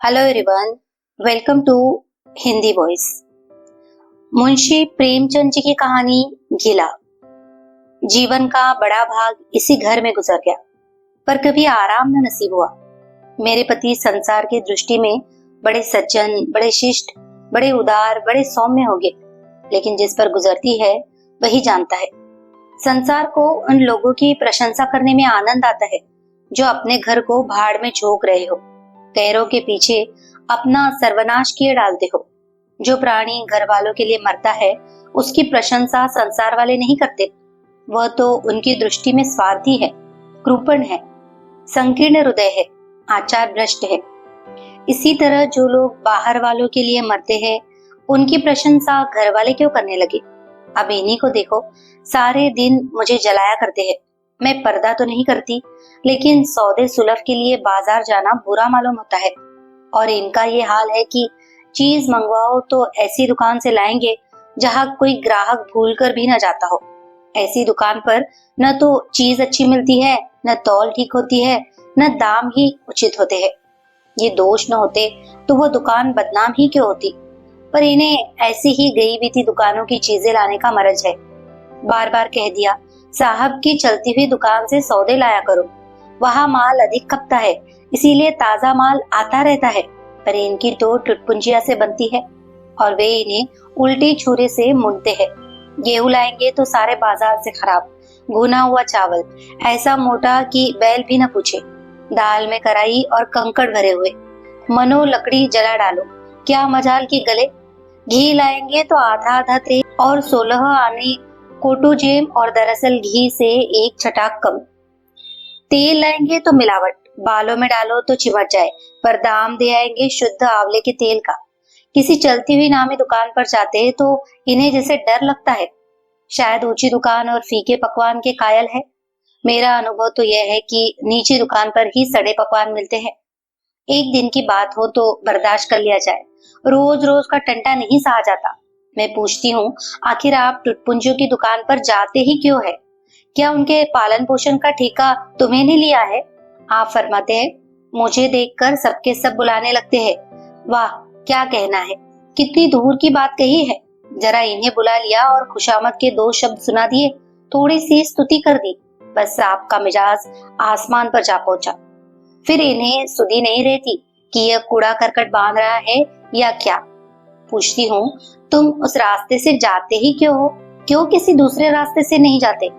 Hello everyone, welcome to Hindi voice. Munshi Premchand ji की कहानी गीला। जीवन का बड़ा भाग इसी घर में गुजर गया, पर कभी आराम न नसीब हुआ। मेरे पति संसार की दृष्टि में बड़े सज्जन, बड़े शिष्ट, बड़े उदार, बड़े सौम्य हो गए, लेकिन जिस पर गुजरती है वही जानता है। संसार को उन लोगों की प्रशंसा करने में आनंद आता है जो अपने घर को भाड़ में झोंक रहे हो, पैरों के पीछे अपना सर्वनाश किए डालते हो। जो प्राणी घर वालों के लिए मरता है उसकी प्रशंसा संसार वाले नहीं करते। वह तो उनकी दृष्टि में स्वार्थी है, कृपण है, संकीर्ण हृदय है, आचार भ्रष्ट है। इसी तरह जो लोग बाहर वालों के लिए मरते हैं उनकी प्रशंसा घर वाले क्यों करने लगे। अब इन्हीं को देखो, सारे दिन मुझे जलाया करते हैं। मैं पर्दा तो नहीं करती, लेकिन सौदे सुलभ के लिए बाजार जाना बुरा मालूम होता है। और इनका ये हाल है कि चीज मंगवाओ तो ऐसी दुकान से लाएंगे जहां कोई ग्राहक भूलकर भी न जाता हो। ऐसी दुकान पर न तो चीज अच्छी मिलती है, न तौल ठीक होती है, न दाम ही उचित होते हैं। ये दोष न होते तो वो दुकान बदनाम ही क्यों होती। पर इन्हें ऐसी ही गई बीती दुकानों की चीजें लाने का मरज है। बार बार कह दिया, साहब की चलती हुई दुकान से सौदे लाया करो, वहाँ माल अधिक खपता है, इसीलिए ताजा माल आता रहता है। पर इनकी तो टुटपुंजिया से बनती है और वे इन्हें उल्टी छुरे से मुनते हैं। गेहूं लाएंगे तो सारे बाजार से खराब, भुना हुआ चावल ऐसा मोटा कि बैल भी न पूछे, दाल में कराई और कंकड़ भरे हुए, मनो लकड़ी जला डालो, क्या मजाल की गले। घी लाएंगे तो आधा आधा तेल और 16 आने कोटू जेम, और दरअसल घी से एक छटाक कम। तेल लाएंगे तो मिलावट, बालों में डालो तो चिमट जाए, पर दाम दे आएंगे शुद्ध आंवले के तेल का। किसी चलती हुई नामी दुकान पर जाते हैं तो इन्हें जैसे डर लगता है। शायद ऊंची दुकान और फीके पकवान के कायल है। मेरा अनुभव तो यह है कि नीची दुकान पर ही सड़े पकवान मिलते हैं। एक दिन की बात हो तो बर्दाश्त कर लिया जाए, रोज रोज का टंटा नहीं सहा जाता। मैं पूछती हूँ, आखिर आप टुटपुंजियों की दुकान पर जाते ही क्यों है? क्या उनके पालन पोषण का ठेका तुम्हें नहीं लिया है? आप फरमाते हैं, मुझे देखकर सबके सब बुलाने लगते हैं। वाह, क्या कहना है, कितनी दूर की बात कही है। जरा इन्हें बुला लिया और खुशामद के 2 शब्द सुना दिए, थोड़ी सी स्तुति कर दी, बस आपका मिजाज आसमान पर जा पहुंचा। फिर इन्हें सुधी नहीं रहती कि यह कूड़ा करकट बांध रहा है या क्या। पूछती हूँ, तुम उस रास्ते से जाते ही क्यों हो? क्यों किसी दूसरे रास्ते से नहीं जाते?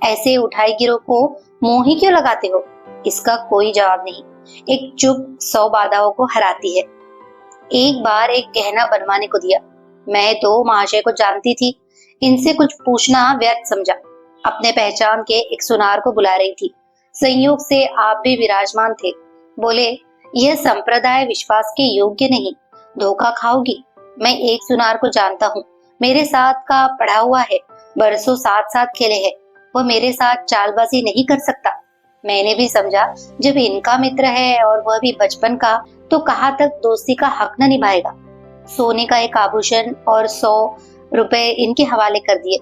ऐसे उठाई गिरो को मुंह ही क्यों लगाते हो? इसका कोई जवाब नहीं। एक चुप 100 बाधाओं को हराती है। एक बार एक गहना बनवाने को दिया। मैं तो महाशय को जानती थी, इनसे कुछ पूछना व्यर्थ समझा। अपने पहचान के एक सुनार को बुला रही थी। संयोग से आप भी विराजमान थे। बोले, यह संप्रदाय विश्वास के योग्य नहीं, धोखा खाओगी। मैं एक सुनार को जानता हूँ, मेरे साथ का पढ़ा हुआ है, बरसों साथ साथ खेले हैं, वह मेरे साथ चालबाजी नहीं कर सकता। मैंने भी समझा, जब इनका मित्र है और वह भी बचपन का, तो कहाँ तक दोस्ती का हक न निभाएगा। सोने का एक आभूषण और 100 रुपए इनके हवाले कर दिए।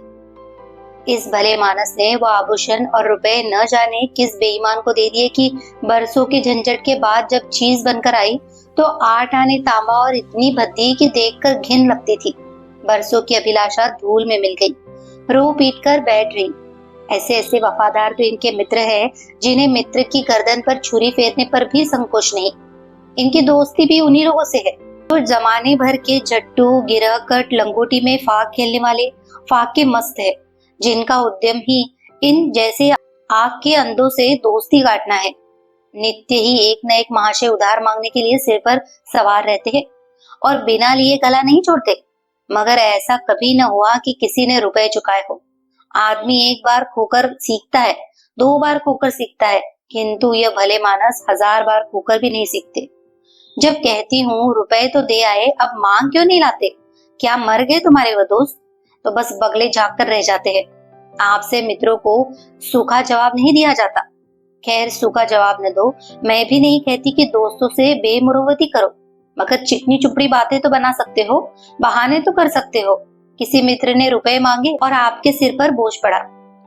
इस भले मानस ने वह आभूषण और रुपए न जाने किस बेईमान को दे दिए कि बरसों के झंझट के बाद जब चीज बनकर आई तो 8 आने तांबा और इतनी भद्दी कि देखकर घिन लगती थी। बरसों की अभिलाषा धूल में मिल गई, रो पीट कर बैठ रही। ऐसे ऐसे वफादार तो इनके मित्र हैं जिन्हें मित्र की गर्दन पर छुरी फेरने पर भी संकोच नहीं। इनकी दोस्ती भी उन्हीं लोगों से है तो जमाने भर के जट्टू, गिरह, कट, लंगोटी में फाक खेलने वाले फाक के मस्त है, जिनका उद्यम ही इन जैसे आग के अंधों से दोस्ती काटना है। नित्य ही एक न एक महाशय उधार मांगने के लिए सिर पर सवार रहते हैं और बिना लिए गला नहीं छोड़ते। मगर ऐसा कभी न हुआ कि किसी ने रुपए चुकाए हो। आदमी एक बार खोकर सीखता है, 2 बार खोकर सीखता है, किंतु यह भले मानस 1000 बार खोकर भी नहीं सीखते। जब कहती हूँ रुपए तो दे आए, अब मांग क्यों नहीं लाते? क्या मर गए तुम्हारे वो दोस्त? तो बस बगले झाँक कर रह जाते हैं। आपसे मित्रों को सूखा जवाब नहीं दिया जाता। खैर, सूखा जवाब न दो, मैं भी नहीं कहती कि दोस्तों से बेमुरवती करो, मगर चिकनी चुपड़ी बातें तो बना सकते हो, बहाने तो कर सकते हो। किसी मित्र ने रुपए मांगे और आपके सिर पर बोझ पड़ा,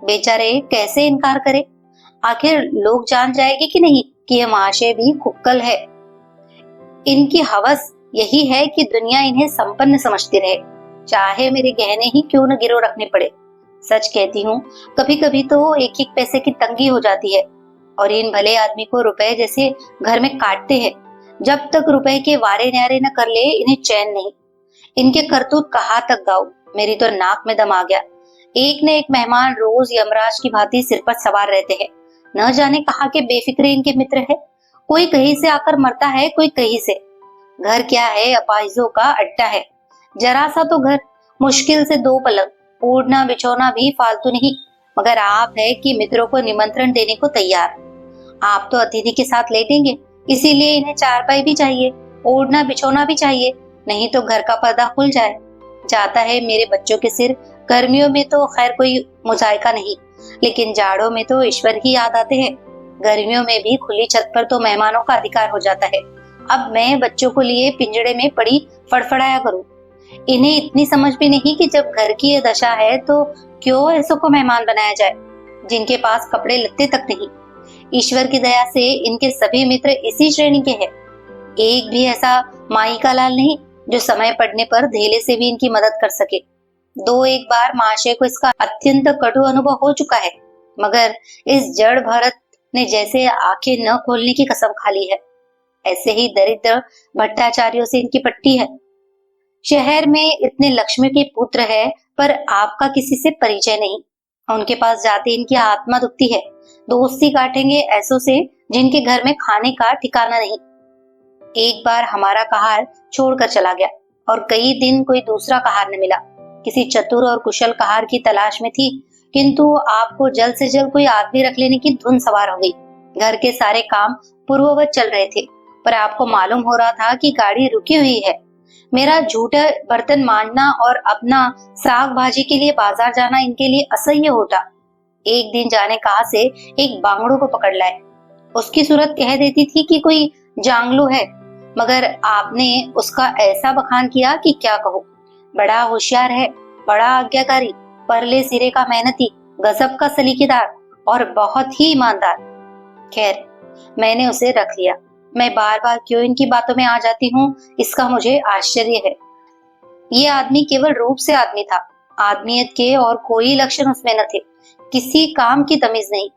बेचारे कैसे इनकार करे? आखिर लोग जान जाएंगे कि नहीं कि यह महाशय भी खुक्कल है। इनकी हवस यही है कि दुनिया इन्हें संपन्न समझती रहे, चाहे मेरे गहने ही क्यों न गिरो रखने पड़े। सच कहती हूँ, कभी कभी तो एक एक पैसे की तंगी हो जाती है और इन भले आदमी को रुपए जैसे घर में काटते हैं। जब तक रुपए के वारे न्यारे न कर ले इन्हें चैन नहीं। इनके करतूत कहाँ तक गाऊं, मेरी तो नाक में दम आ गया। एक न एक मेहमान रोज यमराज की भांति सिर पर सवार रहते हैं। न जाने कहाँ के बेफिक्रे इनके मित्र है। कोई कहीं से आकर मरता है, कोई कहीं से। घर क्या है, अपाहिजों का अड्डा है। जरा सा तो घर, मुश्किल से 2 पलंग, ओढ़ना बिछोना भी फालतू नहीं। मगर आप है कि मित्रों को निमंत्रण देने को तैयार। आप तो अतिथि के साथ लेटेंगे, इसीलिए इन्हें चारपाई भी चाहिए, ओढ़ना बिछोना भी चाहिए, नहीं तो घर का पर्दा खुल जाए। जाता है मेरे बच्चों के सिर। गर्मियों में तो खैर कोई मुजायका नहीं, लेकिन जाड़ों में तो ईश्वर ही याद आते हैं। गर्मियों में भी खुली छत पर तो मेहमानों का अधिकार हो जाता है। अब मैं बच्चों को लिए पिंजड़े में पड़ी फड़फड़ाया करूं। इन्हें इतनी समझ भी नहीं कि जब घर की ये दशा है तो क्यों ऐसों को मेहमान बनाया जाए जिनके पास कपड़े लत्ते तक नहीं। ईश्वर की दया से इनके सभी मित्र इसी श्रेणी के हैं। एक भी ऐसा माई का लाल नहीं जो समय पड़ने पर धेले से भी इनकी मदद कर सके। 2-1 बार महाशय को इसका अत्यंत कटु अनुभव हो चुका है, मगर इस जड़ भरत ने जैसे आंखें न खोलने की कसम खा ली है। ऐसे ही दरिद्र भट्टाचार्यों से इनकी पट्टी है। शहर में इतने लक्ष्मी के पुत्र है, पर आपका किसी से परिचय नहीं। उनके पास जाते इनकी आत्मा दुखती है। दोस्ती काटेंगे ऐसों से जिनके घर में खाने का ठिकाना नहीं। एक बार हमारा कहार छोड़कर चला गया और कई दिन कोई दूसरा कहार न मिला। किसी चतुर और कुशल कहार की तलाश में थी, किंतु आपको जल्द से जल्द कोई आदमी रख लेने की धुन सवार हो गई। घर के सारे काम पूर्ववत चल रहे थे, पर आपको मालूम हो रहा था कि गाड़ी रुकी हुई है। मेरा झूठा बर्तन मांजना और अपना साग भाजी के लिए बाजार जाना इनके लिए असह्य होता। एक दिन जाने कहा से एक बांगड़ू को पकड़ लाए। उसकी सूरत कह देती थी कि कोई जांगलू है, मगर आपने उसका ऐसा बखान किया कि क्या कहो। बड़ा होशियार है, बड़ा आज्ञाकारी, परले सिरे का मेहनती, गजब का सलीकेदार और बहुत ही ईमानदार। खैर, मैंने उसे रख लिया। मैं बार बार क्यों इनकी बातों में आ जाती हूँ, इसका मुझे आश्चर्य है। ये आदमी केवल रूप से आदमी था, आदमियत के और कोई लक्षण उसमें न थे। किसी काम की तमीज नहीं।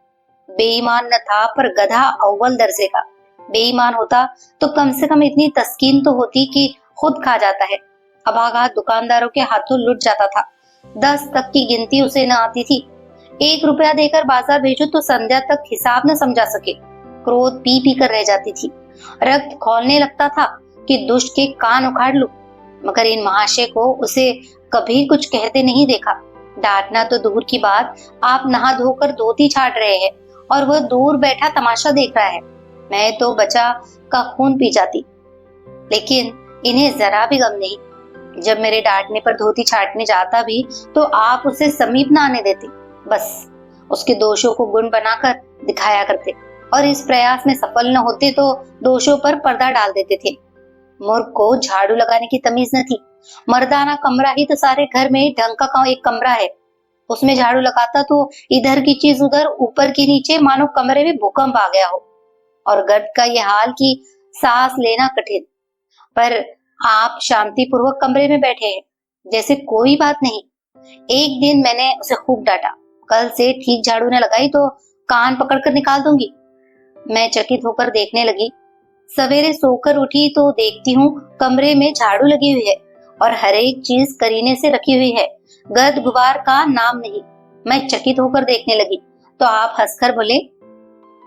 बेईमान न था, पर गधा अव्वल दर्जे का। बेईमान होता तो कम से कम इतनी तस्कीन तो होती कि खुद खा जाता है, अभागा दुकानदारों के हाथों लुट जाता था। 10 तक की गिनती उसे न आती थी। 1 रुपया देकर बाजार भेजो तो संध्या तक हिसाब न समझा सके। क्रोध पी पी कर रह जाती थी। रक्त खौलने लगता था कि दुष्ट के कान उखाड़ लूं, मगर इन महाशय को उसे कभी कुछ कहते नहीं देखा। डांटना तो दूर की बात, आप नहा धोकर धोती छाट रहे हैं और वह दूर बैठा तमाशा देख रहा है। मैं तो बचा का खून पी जाती, लेकिन इन्हें जरा भी गम नहीं। जब मेरे डांटने पर धोती छाटने जाता भी तो आप उसे समीप न आने देते। बस उसके दोषों को गुण बनाकर दिखाया करते और इस प्रयास में सफल न होते तो दोषों पर पर्दा डाल देते थे। मूर्ख को झाड़ू लगाने की तमीज न थी। मर्दाना कमरा ही तो सारे घर में ढंग का एक कमरा है, उसमें झाड़ू लगाता तो इधर की चीज उधर, ऊपर की नीचे, मानो कमरे में भूकंप आ गया हो। और गर्द का यह हाल कि सांस लेना कठिन। पर आप शांति पूर्वक कमरे में बैठे हैं जैसे कोई बात नहीं। एक दिन मैंने उसे खूब डांटा, कल से ठीक झाड़ू न लगाई तो कान पकड़कर निकाल दूंगी। मैं चकित होकर देखने लगी। सवेरे सोकर उठी तो देखती हूँ कमरे में झाड़ू लगी हुई है और हर एक चीज करीने से रखी हुई है, गर्द गुबार का नाम नहीं। मैं चकित होकर देखने लगी तो आप हंसकर बोले,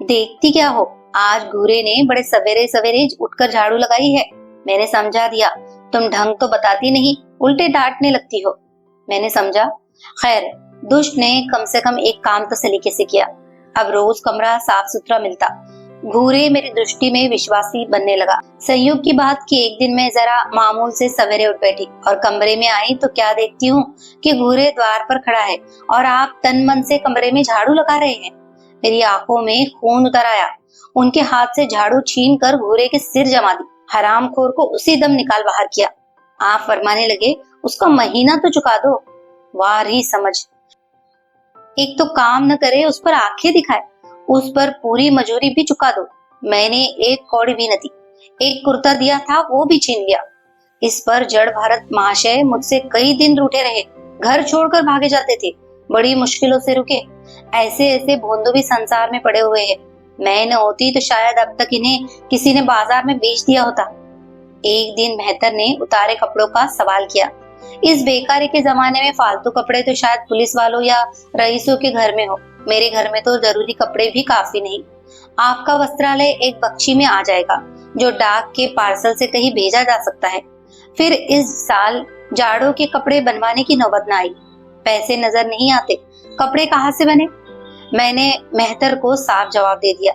देखती क्या हो, आज घूरे ने बड़े सवेरे सवेरे उठकर झाड़ू लगाई है। मैंने समझा दिया, तुम ढंग तो बताती नहीं, उल्टे डांटने लगती हो। मैंने समझा, खैर दुष्ट ने कम से कम एक काम तो सलीके से किया। अब रोज कमरा साफ सुथरा मिलता। घूरे मेरी दृष्टि में विश्वासी बनने लगा। संयोग की बात कि एक दिन मैं जरा मामूल से सवेरे उठ बैठी और कमरे में आई तो क्या देखती हूँ कि घूरे द्वार पर खड़ा है और आप तन मन से कमरे में झाड़ू लगा रहे हैं। मेरी आंखों में खून उतर आया। उनके हाथ से झाड़ू छीन कर घूरे के सिर जमा दी। हरामखोर को उसी दम निकाल बाहर किया। आप फरमाने लगे, उसका महीना तो चुका दो। वाह रही समझ, एक तो काम न करे उस पर आंखें दिखाए, उस पर पूरी मजूरी भी चुका दो। मैंने एक कौड़ी भी न दी। एक कुर्ता दिया था वो भी छीन लिया। इस पर जड़ भारत महाशय मुझसे कई दिन रूठे रहे, घर छोड़कर भागे जाते थे, बड़ी मुश्किलों से रुके। ऐसे ऐसे भोंदू भी संसार में पड़े हुए हैं। मैं न होती तो शायद अब तक इन्हें किसी ने बाजार में बेच दिया होता। एक दिन मेहतर ने उतारे कपड़ों का सवाल किया। इस बेकारी के जमाने में फालतू कपड़े तो शायद पुलिस वालों या रईसों के घर में हो, मेरे घर में तो जरूरी कपड़े भी काफी नहीं। आपका वस्त्रालय एक बख्शी में आ जाएगा, जो डाक के पार्सल से कहीं भेजा जा सकता है। फिर इस साल जाड़ों के कपड़े बनवाने की नौबत न आई। पैसे नजर नहीं आते, कपड़े कहाँ से बने? मैंने मेहतर को साफ जवाब दे दिया।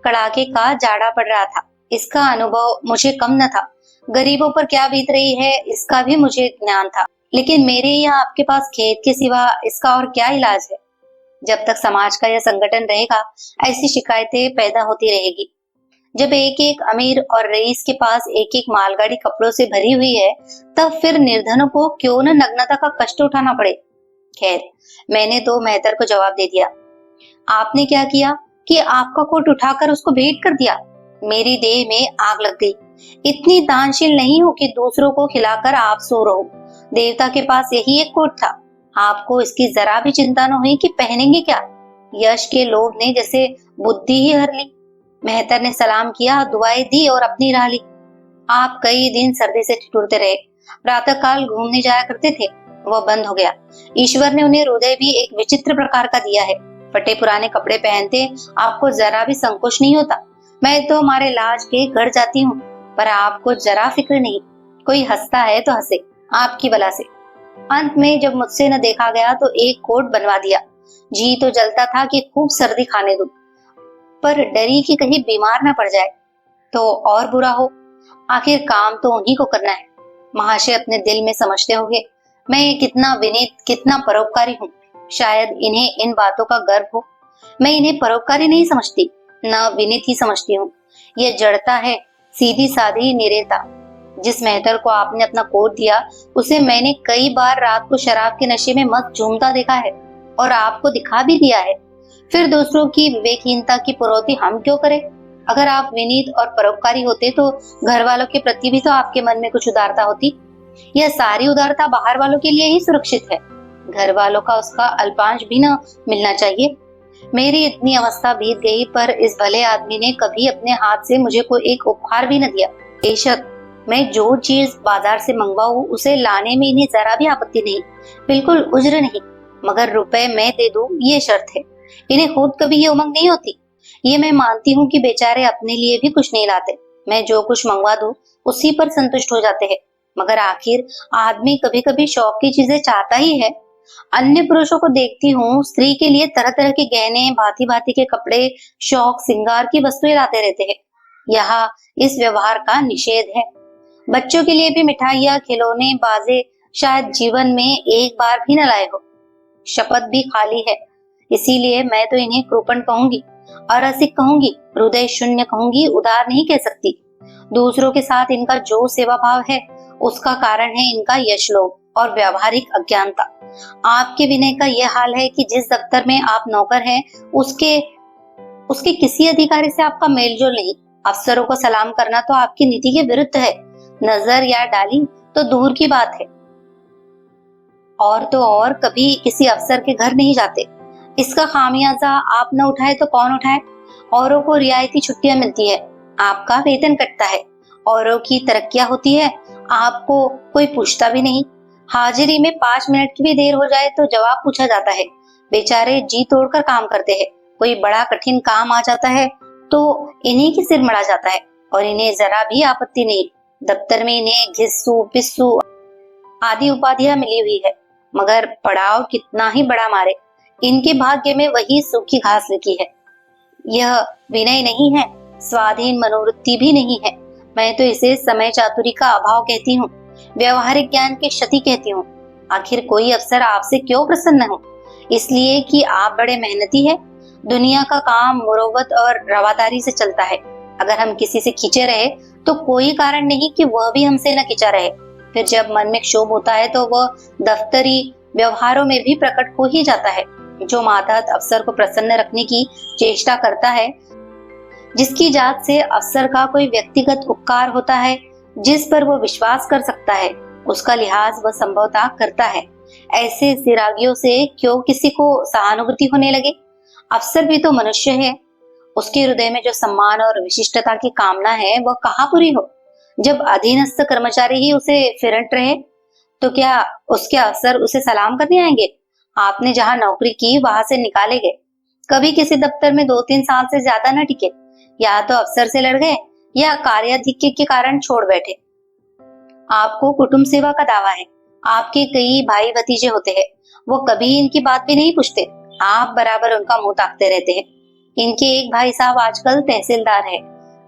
कड़ाके का जाड़ा पड़ रहा था, इसका अनुभव मुझे कम न था। गरीबों पर क्या बीत रही है इसका भी मुझे ज्ञान था, लेकिन मेरे या आपके पास खेत के सिवा इसका और क्या इलाज है? जब तक समाज का यह संगठन रहेगा, ऐसी शिकायतें पैदा होती रहेगी। जब एक एक अमीर और रईस के पास एक एक मालगाड़ी कपड़ों से भरी हुई है, तब फिर निर्धनों को क्यों न नग्नता का कष्ट उठाना पड़े। खैर, मैंने तो मेहतर को जवाब दे दिया। आपने क्या किया कि आपका कोट उठाकर उसको भेंट कर दिया। मेरी देह में आग लग गई। इतनी दानशील नहीं हो कि दूसरों को खिलाकर आप सो रहो। देवता के पास यही एक कोट था, आपको इसकी जरा भी चिंता न हुई कि पहनेंगे क्या। यश के लोभ ने जैसे बुद्धि ही हर ली। मेहतर ने सलाम किया, दुआएं दी और अपनी राह ली। आप कई दिन सर्दी से ठिठुरते रहे। प्रातः काल घूमने जाया करते थे, वह बंद हो गया। ईश्वर ने उन्हें हृदय भी एक विचित्र प्रकार का दिया है। फटे पुराने कपड़े पहनते आपको जरा भी संकोच नहीं होता। मैं तो हमारे लाज के घर जाती हूँ, पर आपको जरा फिक्र नहीं। कोई हंसता है तो हंसे, आपकी बला से। अंत में जब मुझसे न देखा गया तो एक कोट बनवा दिया। जी तो जलता था कि खूब सर्दी खाने दूं, पर डरी कि कहीं बीमार न पड़ जाए तो और बुरा हो। आखिर काम तो उन्हीं को करना है। महाशय अपने दिल में समझते होंगे मैं कितना विनीत, कितना परोपकारी हूँ। शायद इन्हें इन बातों का गर्व हो। मैं इन्हें परोपकारी नहीं समझती, न विनीत ही समझती हूँ। यह जड़ता है, सीधी साधी निरेता। जिस मेहतर को आपने अपना कोट दिया, उसे मैंने कई बार रात को शराब के नशे में मस्त झूमता देखा है और आपको दिखा भी दिया है। फिर दूसरों की विवेकहीनता की पुरौती हम क्यों करें? अगर आप विनीत और परोपकारी होते तो घर वालों के प्रति भी तो आपके मन में कुछ उदारता होती। यह सारी उदारता बाहर वालों के लिए ही सुरक्षित है, घर वालों का उसका अल्पांश भी न मिलना चाहिए। मेरी इतनी अवस्था बीत गई, पर इस भले आदमी ने कभी अपने हाथ से मुझे कोई एक उपहार भी न दिया। बेशक मैं जो चीज बाजार से मंगवाऊं उसे लाने में इन्हें जरा भी आपत्ति नहीं, बिल्कुल उज्र नहीं, मगर रुपए मैं दे दूं ये शर्त है। इन्हें खुद कभी ये उमंग नहीं होती। ये मैं मानती हूँ कि बेचारे अपने लिए भी कुछ नहीं लाते। मैं जो कुछ मंगवा दूं उसी पर संतुष्ट हो जाते हैं, मगर आखिर आदमी कभी कभी शौक की चीजें चाहता ही है। अन्य पुरुषों को देखती हूँ, स्त्री के लिए तरह तरह के गहने, भांति भांति के कपड़े, शौक श्रृंगार की वस्तुएं लाते रहते हैं। यहाँ इस व्यवहार का निषेध है। बच्चों के लिए भी मिठाइयाँ, खिलौने, बाजे शायद जीवन में एक बार भी न लाए हो। शपथ भी खाली है। इसीलिए मैं तो इन्हें कृपण कहूंगी, अरसिक कहूंगी, हृदय शून्य कहूंगी, उदार नहीं कह सकती। दूसरों के साथ इनका जो सेवा भाव है उसका कारण है इनका यशलोभ और व्यावहारिक अज्ञानता। आपके विनय का यह हाल है कि जिस दफ्तर में आप नौकर हैं उसके किसी अधिकारी से आपका मेलजोल नहीं। अफसरों को सलाम करना तो आपकी नीति के विरुद्ध है। नजर या डाली तो दूर की बात है। और तो और कभी किसी अफसर के घर नहीं जाते। इसका खामियाजा आप न उठाए तो कौन उठाए? औरों को रियायती छुट्टियां मिलती है, आपका वेतन कटता है। औरों की तरक्कियां होती है, आपको कोई पूछता भी नहीं। हाजिरी में 5 मिनट की भी देर हो जाए तो जवाब पूछा जाता है। बेचारे जी तोड़कर काम करते हैं। कोई बड़ा कठिन काम आ जाता है तो इन्हीं की सिर मड़ा जाता है और इन्हें जरा भी आपत्ति नहीं। दफ्तर में इन्हें घिस्सू, पिस्सू आदि उपाधियां मिली हुई है, मगर पड़ाव कितना ही बड़ा मारे, इनके भाग्य में वही सूखी घास लिखी है। यह विनय नहीं है, स्वाधीन मनोवृत्ति भी नहीं है। मैं तो इसे समय चातुरी का अभाव कहती हूँ, व्यवहारिक ज्ञान की क्षति कहती हूँ। आखिर कोई अफसर आपसे क्यों प्रसन्न हो? इसलिए कि आप बड़े मेहनती है। दुनिया का काम मुरव्वत और रवादारी से चलता है। अगर हम किसी से खींचे रहे तो कोई कारण नहीं कि वह भी हमसे न खींचा रहे। फिर जब मन में क्षोभ होता है तो वह दफ्तरी व्यवहारों में भी प्रकट हो ही जाता है। जो मातहत अफसर को प्रसन्न रखने की चेष्टा करता है, जिसकी जात से अफसर का कोई व्यक्तिगत उपकार होता है, जिस पर वो विश्वास कर सकता है, उसका लिहाज वह संभवतः करता है। ऐसे सिरागियों से क्यों किसी को सहानुभूति होने लगे? अफसर भी तो मनुष्य है। उसके हृदय में जो सम्मान और विशिष्टता की कामना है वह कहाँ पूरी हो? जब अधीनस्थ कर्मचारी ही उसे फिरंट रहे तो क्या उसके अफसर उसे सलाम करने आएंगे? आपने जहाँ नौकरी की वहां से निकाले गए, कभी किसी दफ्तर में 2-3 साल से ज्यादा न टिके, या तो अफसर से लड़ गए या कार्याधिक्य के कारण छोड़ बैठे। आपको कुटुंब सेवा का दावा है, आपके कई भाई भतीजे होते हैं, वो कभी इनकी बात भी नहीं पूछते, आप बराबर उनका मुंह ताकते रहते हैं। इनके एक भाई साहब आजकल तहसीलदार है,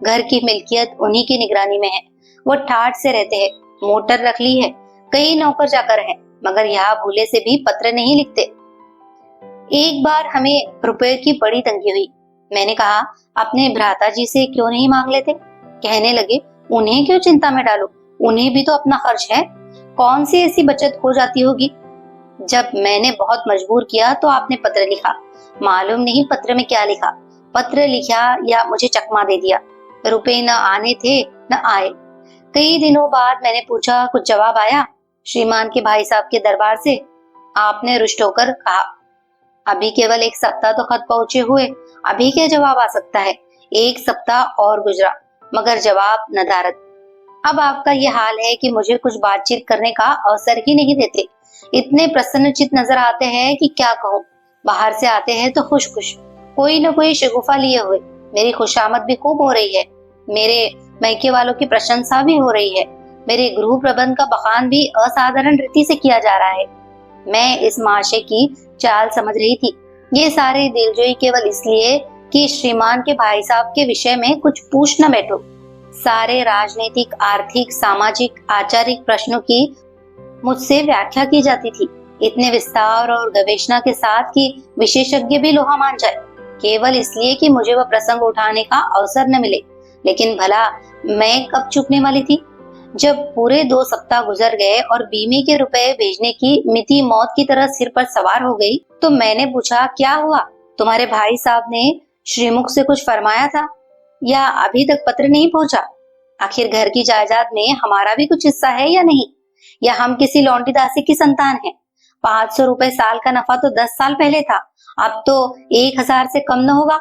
घर की मिल्कियत उन्हीं की निगरानी में है, वो ठाठ से रहते हैं, मोटर रख ली है, कई नौकर चाकर हैं, मगर यहाँ भूले से भी पत्र नहीं लिखते। एक बार हमें रुपए की बड़ी तंगी हुई। मैंने कहा अपने भ्राता जी से क्यों नहीं मांग लेते? कहने लगे उन्हें क्यों चिंता में डालो, उन्हें भी तो अपना खर्च है, कौन सी ऐसी बचत हो जाती होगी। जब मैंने बहुत मजबूर किया तो आपने पत्र लिखा। मालूम नहीं पत्र में क्या लिखा, पत्र लिखा या मुझे चकमा दे दिया। रुपए न आने थे न आए। कई दिनों बाद मैंने पूछा, कुछ जवाब आया? श्रीमान के भाई साहब के दरबार से। आपने रुष्ट होकर कहा, अभी केवल 1 सप्ताह तो खत पहुंचे हुए, अभी क्या जवाब आ सकता है? 1 सप्ताह और गुजरा मगर जवाब नदारद। अब आपका ये हाल है कि मुझे कुछ बातचीत करने का अवसर ही नहीं देते। इतने प्रसन्नचित नजर आते हैं कि क्या कहूँ। बाहर से आते हैं तो खुश खुश, कोई न कोई शगुफा लिए हुए। मेरी खुशामद भी खूब हो रही है, मेरे मैके वालों की प्रशंसा भी हो रही है, मेरे गृह प्रबंध का बखान भी असाधारण रीति से किया जा रहा है। मैं इस महाशय की चाल समझ रही थी। ये सारे दिलजोई केवल इसलिए कि श्रीमान के भाई साहब के विषय में कुछ पूछ न बैठो। सारे राजनीतिक, आर्थिक, सामाजिक, आचारिक प्रश्नों की मुझसे व्याख्या की जाती थी, इतने विस्तार और गवेषणा के साथ कि विशेषज्ञ भी लोहा मान जाए, केवल इसलिए कि मुझे वह प्रसंग उठाने का अवसर न मिले। लेकिन भला मैं कब चूकने वाली थी? जब पूरे 2 सप्ताह गुजर गए और बीमे के रुपए भेजने की मिति मौत की तरह सिर पर सवार हो गई तो मैंने पूछा, क्या हुआ? तुम्हारे भाई साहब ने श्रीमुख से कुछ फरमाया था या अभी तक पत्र नहीं पहुंचा? आखिर घर की जायदाद में हमारा भी कुछ हिस्सा है या नहीं? या हम किसी लौंडी दासी की संतान हैं? 500 रुपए साल का नफा तो 10 साल पहले था, अब तो 1000 से कम न होगा।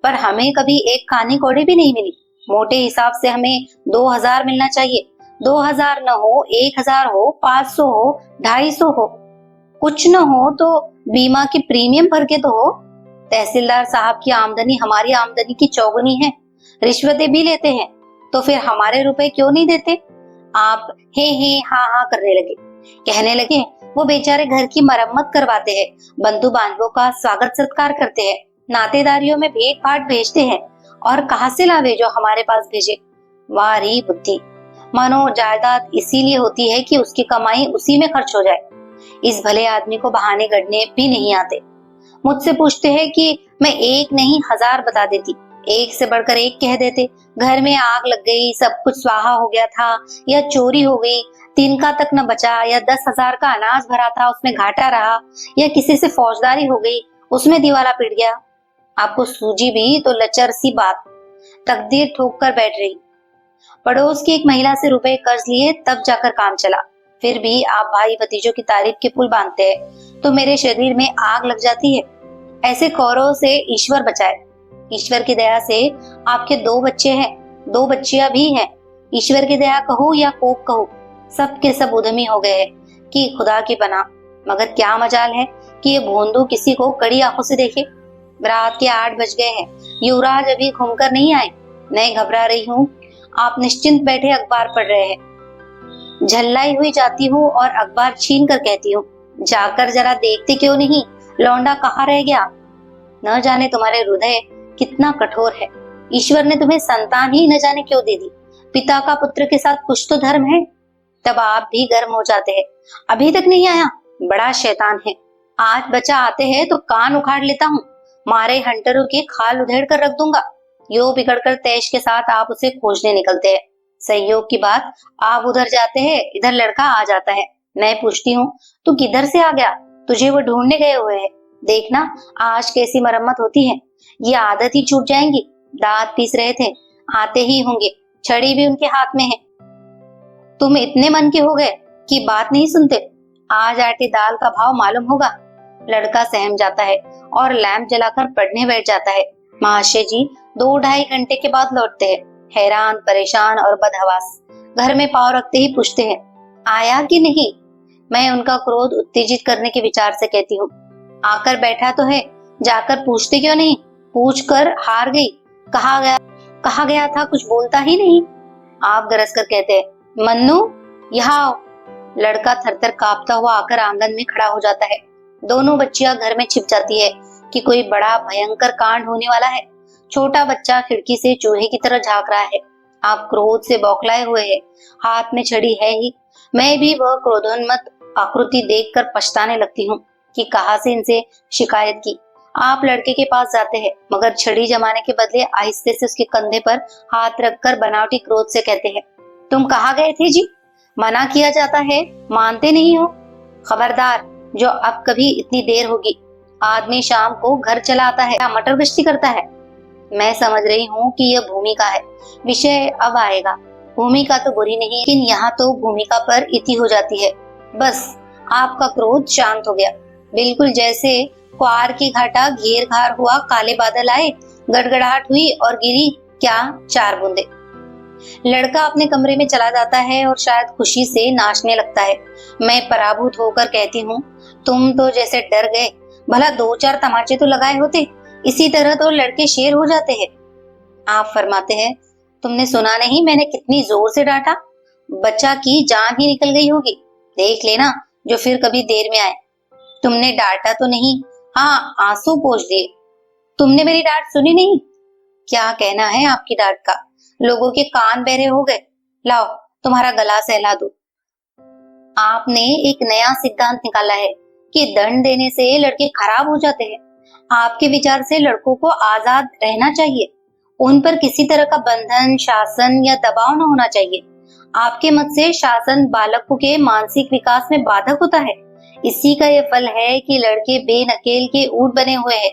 पर हमें कभी एक कानी कौड़ी भी नहीं मिली। मोटे हिसाब से हमें 2000 मिलना चाहिए। 2000 न हो, 1000 हो, 500 हो, 250 हो, कुछ न हो तो बीमा की प्रीमियम भर के तो हो। तहसीलदार साहब की आमदनी हमारी आमदनी की चौगुनी है, रिश्वतें भी लेते हैं, तो फिर हमारे रुपए क्यों नहीं देते? आप हे हाँ हाँ करने लगे। कहने लगे वो बेचारे घर की मरम्मत करवाते हैं, बंधु बांधवों का स्वागत सत्कार करते हैं, नातेदारियों में भेंट भाट भेजते हैं, और कहाँ से लावे जो हमारे पास भेजे। वारी बुद्धि, मानो जायदाद इसीलिए होती है कि उसकी कमाई उसी में खर्च हो जाए। इस भले आदमी को बहाने गढ़ने भी नहीं आते। मुझसे पूछते हैं कि मैं 1 नहीं 1000 बता देती, एक से बढ़कर एक कह देते। घर में आग लग गई, सब कुछ स्वाहा हो गया था, या चोरी हो गई, तिनका तक न बचा, या 10,000 का अनाज भरा था उसमें घाटा रहा, या किसी से फौजदारी हो गई उसमें दिवाला पिट गया। आपको सूझी भी तो लचर सी बात, तकदीर ठोक कर बैठ रही। पड़ोस की एक महिला से रुपए कर्ज लिए तब जाकर काम चला। फिर भी आप भाई भतीजों की तारीफ के पुल बांधते हैं तो मेरे शरीर में आग लग जाती है। ऐसे कौरों से ईश्वर बचाए। ईश्वर की दया से आपके 2 बच्चे हैं, 2 बच्चियां भी हैं। ईश्वर की दया कहो या कोप कहो, सब के सब उद्यमी हो गए हैं कि खुदा की पनाह। मगर क्या मजाल है कि ये भोंदू किसी को कड़ी आंखों से देखे। रात के 8 बज गए हैं, युवराज अभी घूमकर नहीं आए। मैं घबरा रही हूँ, आप निश्चिंत बैठे अखबार पढ़ रहे हैं। झल्लाई हुई जाती हूँ और अखबार छीन कर कहती हूँ, जाकर जरा देखते क्यों नहीं, लौंडा कहाँ रह गया? न जाने तुम्हारे हृदय कितना कठोर है। ईश्वर ने तुम्हें संतान ही न जाने क्यों दे दी। पिता का पुत्र के साथ कुछ तो धर्म है। तब आप भी गर्म हो जाते हैं, अभी तक नहीं आया, बड़ा शैतान है। आज बच्चा आते हैं तो कान उखाड़ लेता हूँ, मारे हंटरों की खाल उधेड़ कर रख दूंगा। यो बिगड़कर तेज के साथ आप उसे खोजने निकलते हैं। संयोग की बात, आप उधर जाते हैं, इधर लड़का आ जाता है। मैं पूछती हूँ, तू किधर से आ गया? तुझे वो ढूंढने गए हुए हैं। देखना आज कैसी मरम्मत होती है, ये आदत ही छूट जाएंगी। दांत पीस रहे थे, आते ही होंगे, छड़ी भी उनके हाथ में है। तुम इतने मन के हो गए कि बात नहीं सुनते। आज आटे दाल का भाव मालूम होगा। लड़का सहम जाता है और लैंप जलाकर पढ़ने बैठ जाता है। महाशय जी 2-2.5 घंटे के बाद लौटते हैं, हैरान, परेशान और बदहवास। घर में पाँव रखते ही पूछते हैं, आया कि नहीं? मैं उनका क्रोध उत्तेजित करने के विचार से कहती हूँ, आकर बैठा तो है, जाकर पूछते क्यों नहीं? पूछ कर हार गई। कहा गया था कुछ बोलता ही नहीं। आप गरज कर कहते हैं, मन्नू यहाँ आओ। लड़का थरथर कांपता हुआ आकर आंगन में खड़ा हो जाता है। दोनों बच्चियां घर में छिप जाती है कि कोई बड़ा भयंकर कांड होने वाला है। छोटा बच्चा खिड़की से चूहे की तरह झांक रहा है। आप क्रोध से बौखलाए हुए हैं, हाथ में छड़ी है ही। मैं भी वह क्रोधोन्मत्त आकृति देखकर पछताने लगती हूँ कि कहाँ से इनसे शिकायत की। आप लड़के के पास जाते हैं, मगर छड़ी जमाने के बदले आहिस्ते से उसके कंधे पर हाथ रखकर बनावटी क्रोध से कहते हैं, तुम कहाँ गए थे जी? मना किया जाता है, मानते नहीं हो। खबरदार, जो अब कभी इतनी देर होगी। आदमी शाम को घर चला आता है या मटर गश्ती करता है। मैं समझ रही हूँ कि यह भूमिका है, विषय अब आएगा। भूमिका तो बुरी नहीं, लेकिन यहाँ तो भूमिका पर इति हो जाती है। बस आपका क्रोध शांत हो गया, बिल्कुल जैसे क्वार की घाटा घेर घार हुआ, काले बादल आए, गड़गड़ाहट हुई और गिरी क्या 4 बूंदे। लड़का अपने कमरे में चला जाता है और शायद खुशी से नाचने लगता है। मैं पराभूत होकर कहती हूँ, तुम तो जैसे डर गए, भला 2-4 तमाचे तो लगाए होते, इसी तरह तो लड़के शेर हो जाते हैं। आप फरमाते हैं, तुमने सुना नहीं मैंने कितनी जोर से डांटा? बच्चा की जान ही निकल गई होगी। देख लेना जो फिर कभी देर में आए। तुमने डांटा तो नहीं? हाँ, आंसू पोंछ दिए। तुमने मेरी डांट सुनी नहीं? क्या कहना है आपकी डांट का? लोगों के कान बहरे हो गए। लाओ तुम्हारा गला सहला दूं। आपने एक नया सिद्धांत निकाला है कि दंड देने से लड़के खराब हो जाते हैं। आपके विचार से लड़कों को आजाद रहना चाहिए, उन पर किसी तरह का बंधन, शासन या दबाव न होना चाहिए। आपके मत से शासन बालकों के मानसिक विकास में बाधक होता है। इसी का यह फल है कि लड़के बेनकेल के ऊंट बने हुए हैं।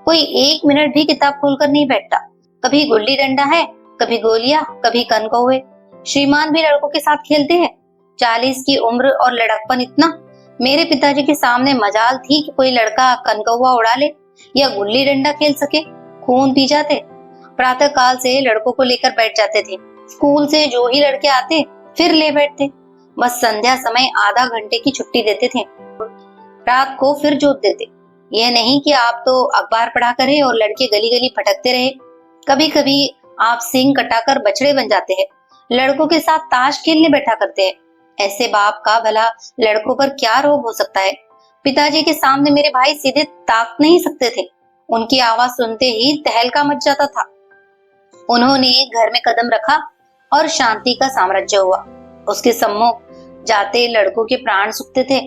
कोई 1 मिनट भी किताब खोलकर नहीं बैठता। कभी गुल्ली डंडा है, कभी गोलियां, कभी कनकौवे। श्रीमान भी लड़कों के साथ खेलते हैं। 40 की उम्र और लड़कपन इतना। मेरे पिताजी के सामने मजाल थी कि कोई लड़का कनकौवा उड़ा ले या गुल्ली डंडा खेल सके। खून पी जाते। प्रातः काल से लड़कों को लेकर बैठ जाते थे। स्कूल से जो ही लड़के आते फिर ले बैठते। बस संध्या समय आधा घंटे की छुट्टी देते थे, रात को फिर जोत देते। यह नहीं कि आप तो अखबार पढ़ा करे और लड़के गली गली भटकते रहे। कभी कभी आप सींग कटाकर बछड़े बन जाते हैं, लड़कों के साथ ताश खेलने बैठा करते हैं। ऐसे बाप का भला लड़कों पर क्या रोग हो सकता है? पिताजी के सामने मेरे भाई सीधे ताक नहीं सकते थे। उनकी आवाज सुनते ही तहलका मच जाता था। उन्होंने घर में कदम रखा और शांति का साम्राज्य हुआ। उसके सम्मुख जाते लड़कों के प्राण सूखते थे।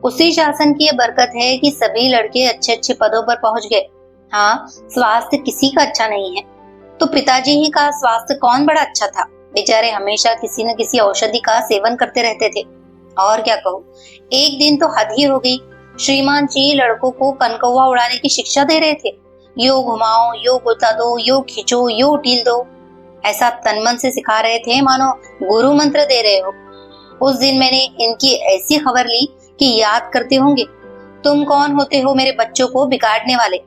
उसी शासन की यह बरकत है कि सभी लड़के अच्छे अच्छे पदों पर पहुंच गए। हाँ, स्वास्थ्य किसी का अच्छा नहीं है, तो पिताजी ही का स्वास्थ्य कौन बड़ा अच्छा था। बेचारे हमेशा किसी न किसी औषधि का सेवन करते रहते थे। और क्या कहूँ, एक दिन तो हद ही हो गई। श्रीमान जी लड़कों को कनकौवा उड़ाने की शिक्षा दे रहे थे। यो घुमाओ, यो गोता दो, यो खींचो, यो ढील दो, ऐसा तन मन से सिखा रहे थे मानो गुरु मंत्र दे रहे हो। उस दिन मैंने इनकी ऐसी खबर ली कि याद करते होंगे, तुम कौन होते हो मेरे बच्चों को बिगाड़ने वाले?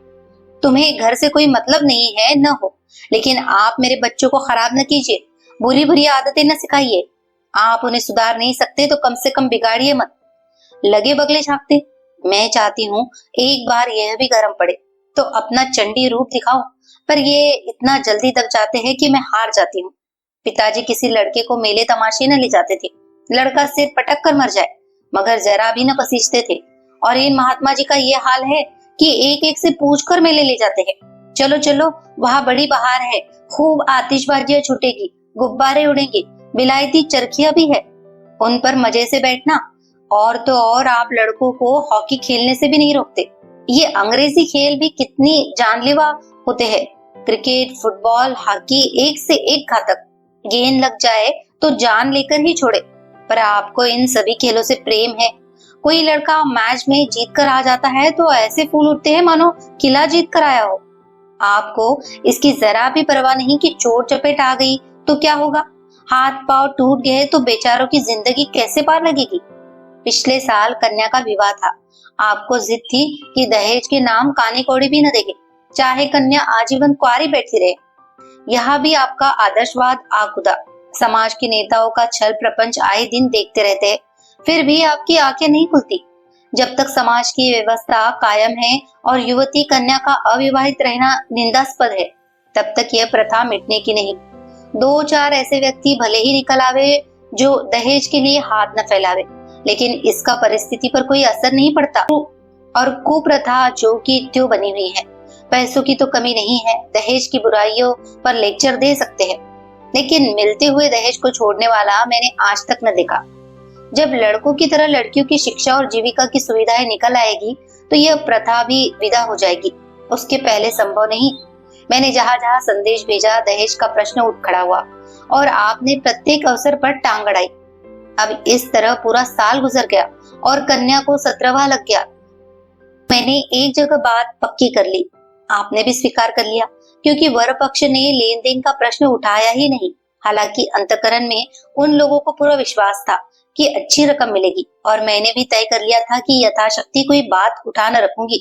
तुम्हें घर से कोई मतलब नहीं है न हो, लेकिन आप मेरे बच्चों को खराब न कीजिए, बुरी बुरी आदतें न सिखाइए। आप उन्हें सुधार नहीं सकते तो कम से कम बिगाड़िए मत। लगे बगले झांकते। मैं चाहती हूँ एक बार यह भी गर्म पड़े तो अपना चंडी रूप दिखाओ, पर ये इतना जल्दी दब जाते हैं कि मैं हार जाती हूँ। पिताजी किसी लड़के को मेले तमाशे न ले जाते थे, लड़का सिर पटक कर मर जाए, मगर जरा भी न पसीजते थे। और इन महात्मा जी का ये हाल है कि एक एक से पूछ कर मेले ले जाते हैं। चलो चलो, वहाँ बड़ी बहार है, खूब आतिशबाजियां छूटेगी, गुब्बारे उड़ेंगे, विलायती चरखियां भी है, उन पर मजे से बैठना। और तो और आप लड़कों को हॉकी खेलने से भी नहीं रोकते। ये अंग्रेजी खेल भी कितनी जानलेवा होते हैं। क्रिकेट, फुटबॉल, हॉकी एक से एक घातक। गेंद लग जाए तो जान लेकर ही छोड़े। पर आपको इन सभी खेलों से प्रेम है। कोई लड़का मैच में जीत कर आ जाता है तो ऐसे फूल उठते हैं मानो किला जीत कर आया हो। आपको इसकी जरा भी परवाह नहीं कि चोट चपेट आ गई तो क्या होगा, हाथ पांव टूट गए तो बेचारों की जिंदगी कैसे पार लगेगी। पिछले साल कन्या का विवाह था। आपको जिद थी कि दहेज के नाम काने कौड़ी भी न देंगे, चाहे कन्या आजीवन कुंवारी बैठी रहे। यहाँ भी आपका आदर्शवाद आखुदा। समाज के नेताओं का छल प्रपंच आए दिन देखते रहते, फिर भी आपकी आंखें नहीं खुलती। जब तक समाज की व्यवस्था कायम है और युवती कन्या का अविवाहित रहना निंदास्पद है, तब तक यह प्रथा मिटने की नहीं। 2-4 ऐसे व्यक्ति भले ही निकल आवे जो दहेज के लिए हाथ न फैलावे, लेकिन इसका परिस्थिति पर कोई असर नहीं पड़ता और कुप्रथा जो की त्यों बनी हुई है। पैसों की तो कमी नहीं है, दहेज की बुराइयों पर लेक्चर दे सकते हैं, लेकिन मिलते हुए दहेज को छोड़ने वाला मैंने आज तक न देखा। जब लड़कों की तरह लड़कियों की शिक्षा और जीविका की सुविधाएं निकल आएगी तो यह प्रथा भी विदा हो जाएगी, उसके पहले संभव नहीं। मैंने जहां जहां संदेश भेजा दहेज का प्रश्न उठ खड़ा हुआ और आपने प्रत्येक अवसर पर टांग अड़ाई। अब इस तरह पूरा साल गुजर गया और कन्या को 17वां लग गया। मैंने एक जगह बात पक्की कर ली, आपने भी स्वीकार कर लिया, क्योंकि वर पक्ष ने लेन देन का प्रश्न उठाया ही नहीं। हालांकि अंतकरण में उन लोगों को पूरा विश्वास था कि अच्छी रकम मिलेगी और मैंने भी तय कर लिया था कि यथाशक्ति कोई बात उठा न रखूंगी।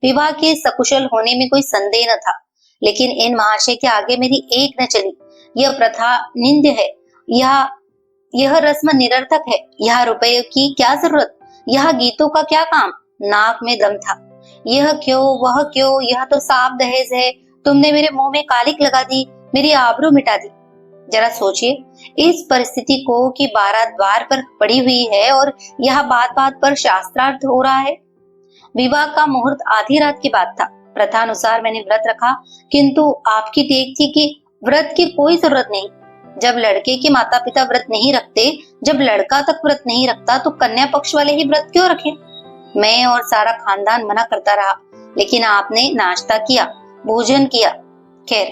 विवाह के सकुशल होने में कोई संदेह न था, लेकिन इन महाशय के आगे मेरी एक न चली। यह प्रथा निंद्य है, यह रस्म निरर्थक है, यह रुपये की क्या जरूरत, यह गीतों का क्या काम। नाक में दम था। यह क्यों वह क्यों, यह तो साफ दहेज है, तुमने मेरे मुंह में कालिक लगा दी, मेरी आबरू मिटा दी। जरा सोचिए इस परिस्थिति को कि 12 द्वार पर पड़ी हुई है और यह बात बात पर शास्त्रार्थ हो रहा है। विवाह का मुहूर्त आधी रात की बात था। प्रथा अनुसार मैंने व्रत रखा, किंतु आपकी टेक थी कि व्रत की कोई जरूरत नहीं। जब लड़के के माता पिता व्रत नहीं रखते, जब लड़का तक व्रत नहीं रखता, तो कन्या पक्ष वाले ही व्रत क्यों रखें। मैं और सारा खानदान मना करता रहा, लेकिन आपने नाश्ता किया, भोजन किया। खैर,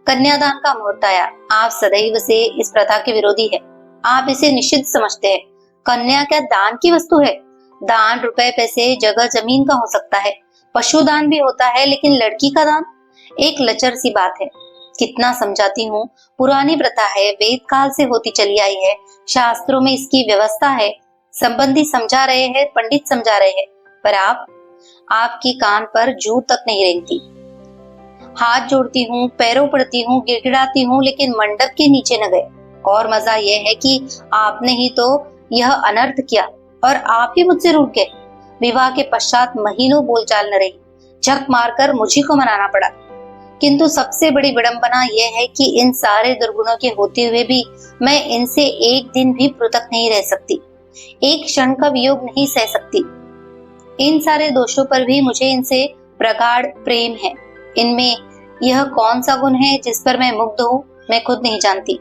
कन्यादान का मुहूर्त आया। आप सदैव से इस प्रथा के विरोधी है, आप इसे निषिद्ध समझते हैं। कन्या क्या दान की वस्तु है? दान रुपए पैसे जगह जमीन का हो सकता है, पशुदान भी होता है, लेकिन लड़की का दान एक लचर सी बात है। कितना समझाती हूँ, पुरानी प्रथा है, वेद काल से होती चली आई है, शास्त्रों में इसकी व्यवस्था है, संबंधी समझा रहे हैं, पंडित समझा रहे हैं, पर आपकी कान पर जू तक नहीं रेंगती। हाथ जोड़ती हूँ, पैरों पड़ती हूँ, गिड़गिड़ाती हूँ, लेकिन मंडप के नीचे न गए। और मजा यह है कि आपने ही तो यह अनर्थ किया और आप ही मुझसे रूठ गए। विवाह के पश्चात महीनों बोलचाल न रही, झक मारकर मुझी को मनाना पड़ा। किंतु सबसे बड़ी विडंबना यह है कि इन सारे दुर्गुणों के होते हुए भी मैं इनसे एक दिन भी पृथक नहीं रह सकती, एक क्षण का वियोग नहीं सह सकती। इन सारे दोषों पर भी मुझे इनसे प्रगाढ़ प्रेम है। इनमें यह कौन सा गुण है जिस पर मैं मुग्ध हूँ, मैं खुद नहीं जानती,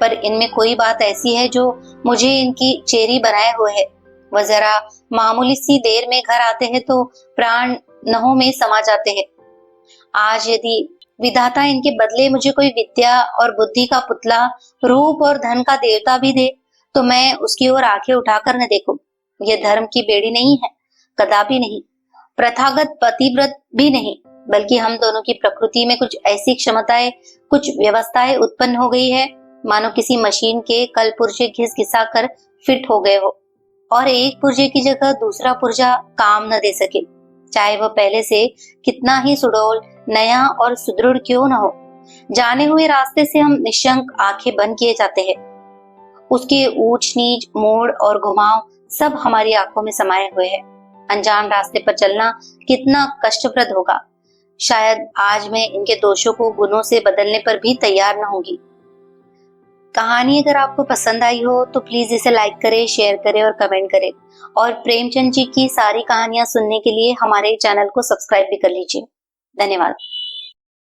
पर इनमें कोई बात ऐसी है जो मुझे इनकी चेरी बनाए हुए है। वह जरा मामूली सी देर में घर आते हैं तो प्राण नहों में समा जाते हैं। आज यदि विधाता इनके बदले मुझे कोई विद्या और बुद्धि का पुतला, रूप और धन का देवता भी दे, तो मैं उसकी ओर आंखें उठाकर न देखूं। यह धर्म की बेड़ी नहीं है, कदापि नहीं, प्रथागत पतिव्रत भी नहीं, बल्कि हम दोनों की प्रकृति में कुछ ऐसी क्षमताएं, कुछ व्यवस्थाएं उत्पन्न हो गई है, मानो किसी मशीन के कल पुर्जे घिस घिसा कर फिट हो गए हो और एक पुर्जे की जगह दूसरा पुर्जा काम न दे सके, चाहे वह पहले से कितना ही सुडौल, नया और सुदृढ़ क्यों न हो। जाने हुए रास्ते से हम निशंक आंखें बंद किए जाते हैं। उसके ऊंच नीच, मोड़ और घुमाव सब हमारी आंखों में समाये हुए हैं। अनजान रास्ते पर चलना कितना कष्टप्रद होगा। शायद आज मैं इनके दोषों को गुणों से बदलने पर भी तैयार न होगी। कहानी अगर आपको पसंद आई हो तो प्लीज इसे लाइक करें, शेयर करें और कमेंट करें। और प्रेमचंद जी की सारी कहानियां सुनने के लिए हमारे चैनल को सब्सक्राइब भी कर लीजिए। धन्यवाद।